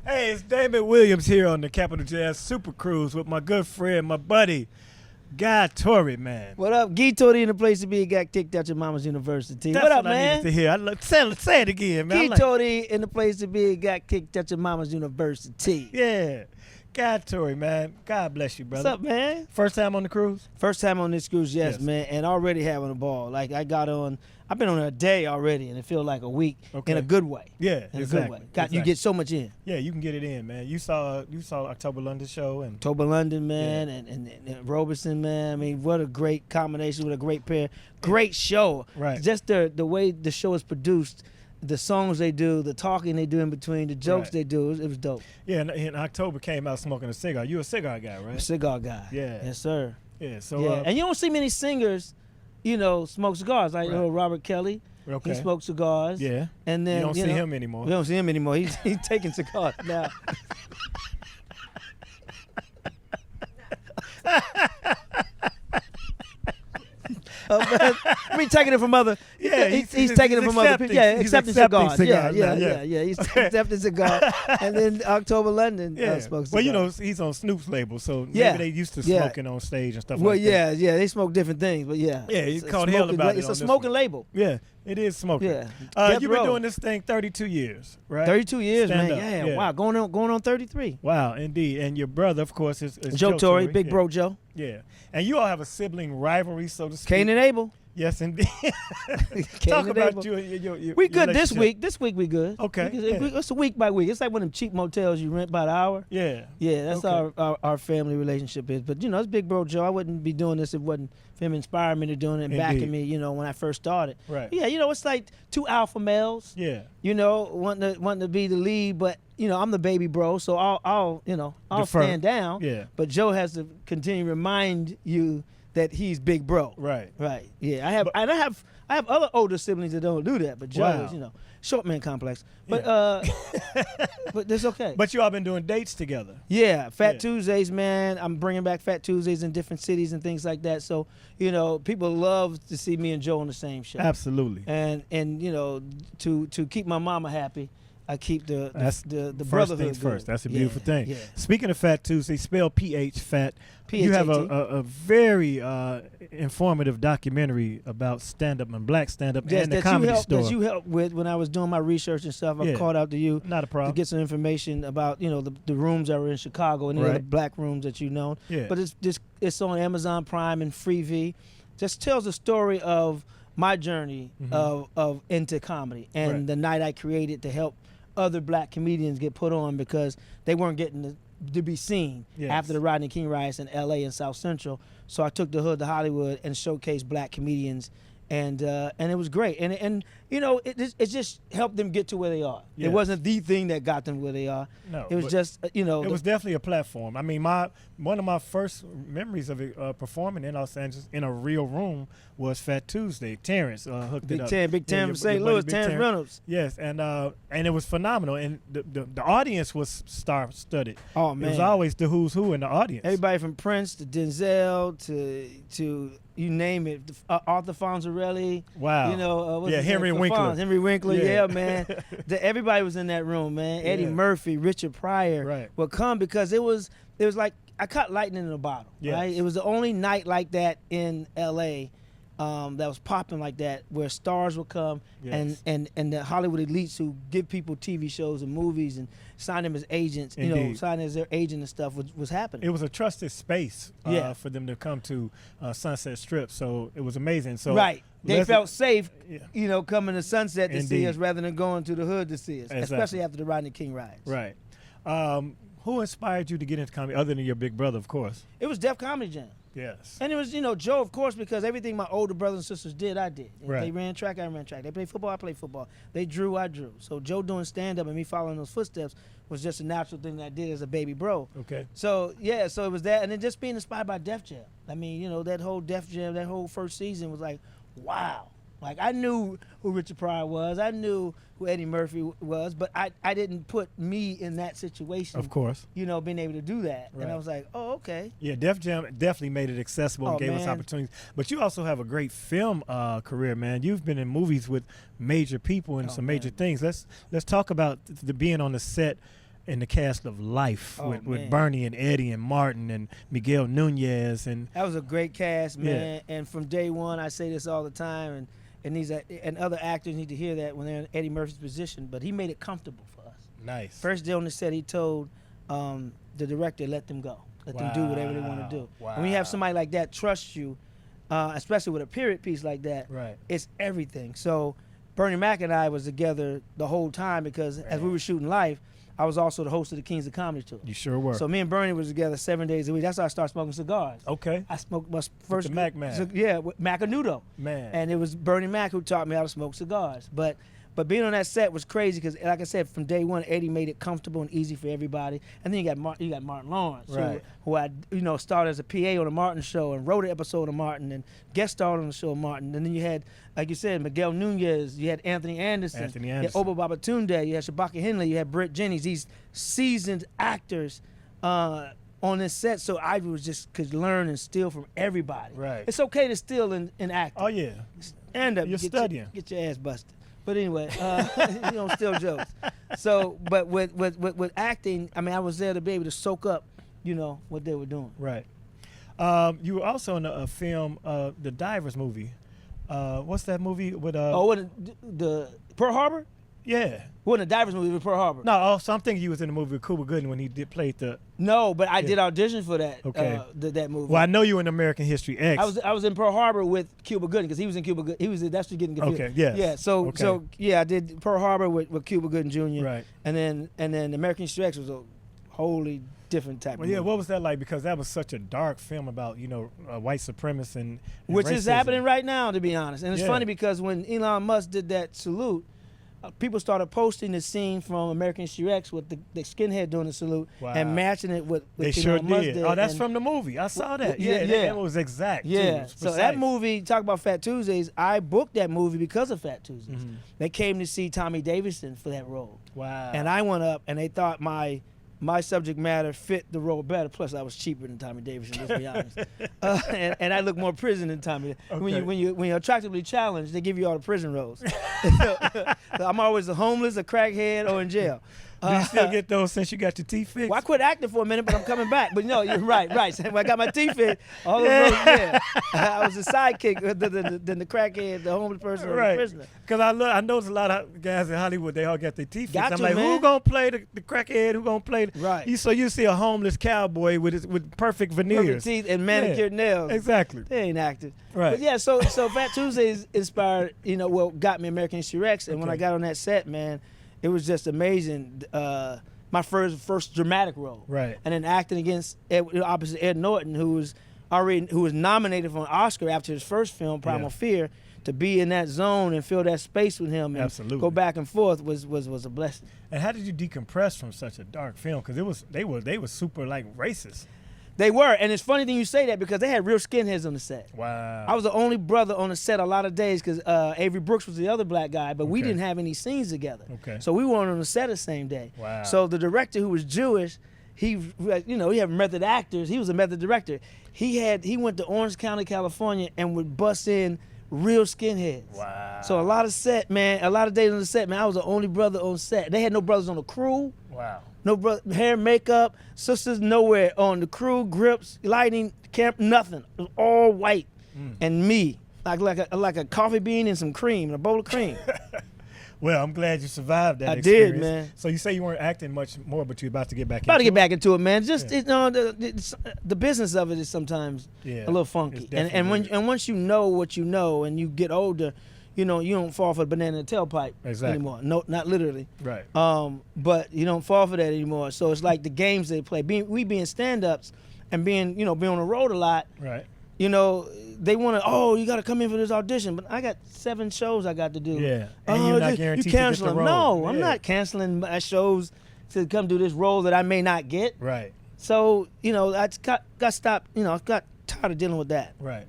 Hey, it's Damon Williams here on the Capital Jazz SuperCruise with my good friend, my buddy, Guy Torry, man. What up? Guy Torry in the place to be. Got kicked out your mama's university. That's what up, I man? needed to hear. Say it again, man. Guy Torry in the place to be. Got kicked out your mama's university. Yeah. Guy Torry, man. God bless you, brother. What's up, man? First time on the cruise? First time on this cruise, yes, man. And already having a ball. Like, I've been on a day already, and it feels like a week in a good way. Yeah, in exactly. a good way. You get so much in. Yeah, you can get it in, man. You saw October London show and October London, man, and Roberson, man. I mean, what a great combination with a great pair. Great show. Right. Just the way the show is produced, the songs they do, the talking they do in between, the jokes they do, it was dope. Yeah, and October came out smoking a cigar. You a cigar guy, right? I'm a cigar guy. Yeah. Yes, sir. Yeah. So and you don't see many singers, smoke cigars. Like Robert Kelly. Okay. He smoked cigars. Yeah. And then you don't see him anymore. We don't see him anymore. He's taking cigars now. I mean, taking it from other. Yeah, he's taking it from other people. Yeah, accepting cigars. Yeah. He's accepting cigars. And then October London smokes cigars. Well, he's on Snoop's label, so maybe they used to smoking on stage and stuff like that. Yeah, they smoke different things, but yeah. Yeah, he called hell about it. It's a smoking label. Yeah, it is smoking. Yeah. You've been doing this thing 32 years, right? 32 years, Stand man. up. Yeah, wow. Going on 33. Wow, indeed. And your brother, of course, is Joe Torry, big bro Joe. Yeah. And you all have a sibling rivalry, so to speak. Cain and Abel. Yes, indeed. Talk about you and your we good this week. This week we good. Okay. It's a week by week. It's like one of them cheap motels you rent by the hour. Yeah. Yeah, that's our family relationship is. But, it's Big Bro Joe. I wouldn't be doing this if it wasn't for him inspiring me to doing it and backing me, when I first started. Right. Yeah, it's like two alpha males. Yeah. Wanting to be the lead, but I'm the baby bro, so I'll Defer. stand down. Yeah. But Joe has to continue to remind you that he's big bro. Right. Right. Yeah. I have other older siblings that don't do that, but Joe is, short man complex. But but that's okay. But you all been doing dates together. Yeah, Fat Tuesdays, man. I'm bringing back Fat Tuesdays in different cities and things like that. So, people love to see me and Joe on the same show. Absolutely. And to keep my mama happy, I keep the first brotherhood things good. first. That's a beautiful thing. Yeah. Speaking of Fat Tuesday, spell PH Fat. P-H-A-T. You have a very informative documentary about stand-up and black stand-up and the comedy store. That you helped with when I was doing my research and stuff. I called out to you. Not a problem. To get some information about the rooms that were in Chicago and the other black rooms that you know. Yeah. But it's on Amazon Prime and Freevee. Just tells the story of my journey of into comedy and the night I created to help other black comedians get put on because they weren't getting to be seen after the Rodney King riots in L.A. and South Central. So I took the hood to Hollywood and showcased black comedians, and it was great. And it just helped them get to where they are. Yes. It wasn't the thing that got them where they are. No, it was just it was definitely a platform. I mean, one of my first memories of it, performing in Los Angeles in a real room was Fat Tuesday. Terrence hooked it up. Big Tam from St. Louis, Terrence Reynolds. Yes, and it was phenomenal, and the audience was star-studded. Oh man, it was always the who's who in the audience. Everybody from Prince to Denzel to you name it, Arthur Fonzarelli. Wow. Henry Winkler. Henry Winkler, yeah man. Everybody was in that room, man. Eddie Murphy, Richard Pryor would come because it was like I caught lightning in a bottle. Yes. Right? It was the only night like that in L.A. That was popping like that, where stars would come and the Hollywood elites who give people TV shows and movies and sign them as agents, sign as their agent and stuff was happening. It was a trusted space for them to come to Sunset Strip, so it was amazing. So they felt safe, coming to Sunset to see Indeed. us rather than going to the hood to see us, Exactly. especially after the Rodney King riots. Right. Who inspired you to get into comedy, other than your big brother, of course? It was Def Comedy Jam. Yes. And it was, Joe, of course, because everything my older brothers and sisters did, I did. If Right. they ran track, I ran track. They played football, I played football. They drew, I drew. So Joe doing stand-up and me following those footsteps was just a natural thing that I did as a baby bro. Okay. So, so it was that. And then just being inspired by Def Jam. I mean, that whole Def Jam, that whole first season was like, wow. Like, I knew who Richard Pryor was. I knew who Eddie Murphy was, but I didn't put me in that situation. Of course. Being able to do that. Right. And I was like, oh, okay. Yeah, Def Jam definitely made it accessible and gave us man. opportunities. But you also have a great film career, man. You've been in movies with major people and some major things. Let's talk about the being on the set in the cast of Life with Bernie and Eddie and Martin and Miguel Nunez, and that was a great cast, man. And from day one, I say this all the time, and other actors need to hear that when they're in Eddie Murphy's position. But he made it comfortable for us. Nice. First day on the set, he told the director, let them go, let them do whatever they want to do. Wow. And when you have somebody like that trust you, especially with a period piece like that, it's everything. So Bernie Mac and I was together the whole time because as we were shooting Life, I was also the host of the Kings of Comedy Tour. You sure were. So me and Bernie was together 7 days a week. That's how I started smoking cigars. Okay. I smoked my first with the Mac man. With Macanudo. Man. And it was Bernie Mac who taught me how to smoke cigars. But being on that set was crazy because, like I said, from day one, Eddie made it comfortable and easy for everybody. And then you got Martin Lawrence, who I started as a PA on the Martin show and wrote an episode of Martin and guest starred on the show of Martin. And then you had, like you said, Miguel Nunez, you had Anthony Anderson, you had Oba Babatunde, you had Shabaka Henley, you had Britt Jennings, these seasoned actors on this set. So I could learn and steal from everybody. Right. It's okay to steal in acting. Oh, yeah. Stand up. You're studying. Get your ass busted. But anyway, you don't steal jokes. So, but with acting, I mean, I was there to be able to soak up, what they were doing. Right. You were also in a film, the Divers movie. What's that movie with? The Pearl Harbor? Yeah. It wasn't a Divers movie with Pearl Harbor. No, so I'm thinking you was in the movie with Cuba Gooding when he played the. No, but I did audition for that. Okay. That movie. Well, I know you in American History X. I was in Pearl Harbor with Cuba Gooding because he was in Cuba Gooding. He was that's just getting confused. Okay. Yes. Yeah. So I did Pearl Harbor with Cuba Gooding Jr. Right. And then American History X was a wholly different type. Well, of movie. what was that like? Because that was such a dark film about white supremacists and which racism. is happening right now, to be honest. And it's funny because when Elon Musk did that salute, people started posting the scene from American History X with the skinhead doing the salute and matching it with they Elon sure Musk did. did. Oh, that's from the movie. I saw that. Yeah, it was exact. Yeah. Too. So that movie, talk about Fat Tuesdays, I booked that movie because of Fat Tuesdays. Mm-hmm. They came to see Tommy Davidson for that role. Wow. And I went up and they thought my subject matter fit the role better. Plus, I was cheaper than Tommy Davidson, let's be honest. And I look more prison than Tommy. Okay. When you're attractively challenged, they give you all the prison roles. So I'm always a homeless, a crackhead, or in jail. Do you still get those since you got your teeth fixed? Well, I quit acting for a minute, but I'm coming back. But no, you're right. So when I got my teeth fixed, all those roles, I was a sidekick than the crackhead, the homeless person, or the prisoner. Because I know there's a lot of guys in Hollywood, they all got their teeth fixed. I'm like, man. who gonna play the crackhead? Who gonna play? Right. So you see a homeless cowboy with perfect veneers, perfect teeth and manicured nails. Exactly. They ain't acting. Right. But yeah, so Fat Tuesdays inspired, got me American History X, and when I got on that set, man, it was just amazing. My first dramatic role. Right. And then acting against opposite Ed Norton, who was nominated for an Oscar after his first film, Primal Fear, to be in that zone and fill that space with him and go back and forth was a blessing. And how did you decompress from such a dark film? Because they were super like racist. They were, and it's funny thing you say that because they had real skinheads on the set. Wow. I was the only brother on the set a lot of days because Avery Brooks was the other black guy, but we didn't have any scenes together. Okay. So we weren't on the set the same day. Wow. So the director, who was Jewish, he had method actors. He was a method director. He went to Orange County, California, and would bust in real skinheads. Wow. So a lot of days on the set, man, I was the only brother on set. They had no brothers on the crew. Wow. No hair, makeup, sisters nowhere on the crew, grips, lighting, camp, nothing. It was all white, and me, like a coffee bean and some cream, and a bowl of cream. Well, I'm glad you survived that experience. I did, man. So you say you weren't acting much more, but you're about to get back into it, man. Just the business of it is sometimes a little funky, and once you know what you know, and you get older, you don't fall for the banana in the tailpipe anymore. No, not literally. Right. But you don't fall for that anymore. So it's like the games they play. We being stand-ups and being on the road a lot. Right. They want to. You got to come in for this audition, but I got 7 shows I got to do. Yeah. And you're not guaranteed you cancel to get the them. role. No, I'm not canceling my shows to come do this role that I may not get. Right. So I got stopped. I got tired of dealing with that. Right.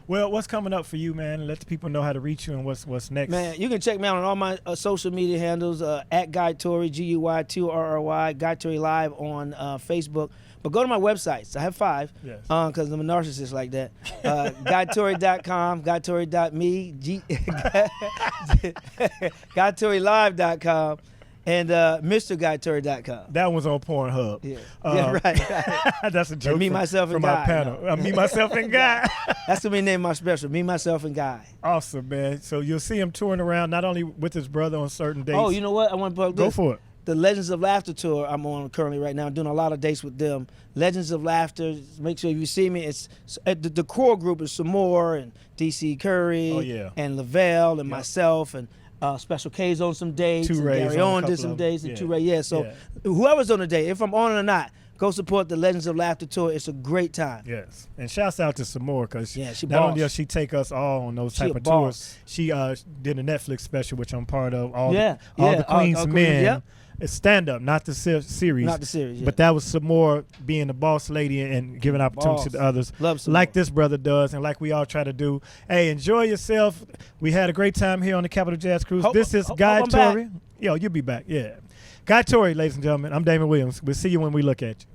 Well, what's coming up for you, man? Let the people know how to reach you and what's next. Man, you can check me out on all my social media handles, at Guy Torry, GUY2RRY, Guy Torry Live on Facebook. But go to my websites. I have 5, because I'm a narcissist like that. GuyTorry.com, GuyTorry.me, GuyTorryLive.com. And MrGuyTorry.com. That one's on Pornhub. Yeah, right. That's a joke me, myself, and from Guy. our panel. No. Me, myself, and Guy. That's gonna be the name of my special. Me, myself, and Guy. Awesome, man. So you'll see him touring around, not only with his brother on certain dates. Oh, you know what? I want to plug this. Go for it. The Legends of Laughter tour I'm on currently right now. I'm doing a lot of dates with them. Legends of Laughter. Make sure if you see me, it's the core group is Samore and DC Curry and Lavelle and myself and Special K's on some dates. Two and Rays Gary on Owen did some dates and Two Ray. Yeah, so Yeah. whoever's on the date, if I'm on it or not, go support the Legends of Laughter tour. It's a great time. Yes, and shouts out to Samore because she not boss. only does she take us all on those type of boss. tours, she did a Netflix special which I'm part of. All Yeah, the Queen's all Men. Yep. It's stand up, not the series. Not the series, yeah. But that was Samore being the boss lady and giving opportunity to others. Love Samore. Like this brother does and like we all try to do. Hey, enjoy yourself. We had a great time here on the Capital Jazz Cruise. This is Guy Torry. Yo, you'll be back. Yeah. Guy Torry, ladies and gentlemen. I'm Damon Williams. We'll see you when we look at you.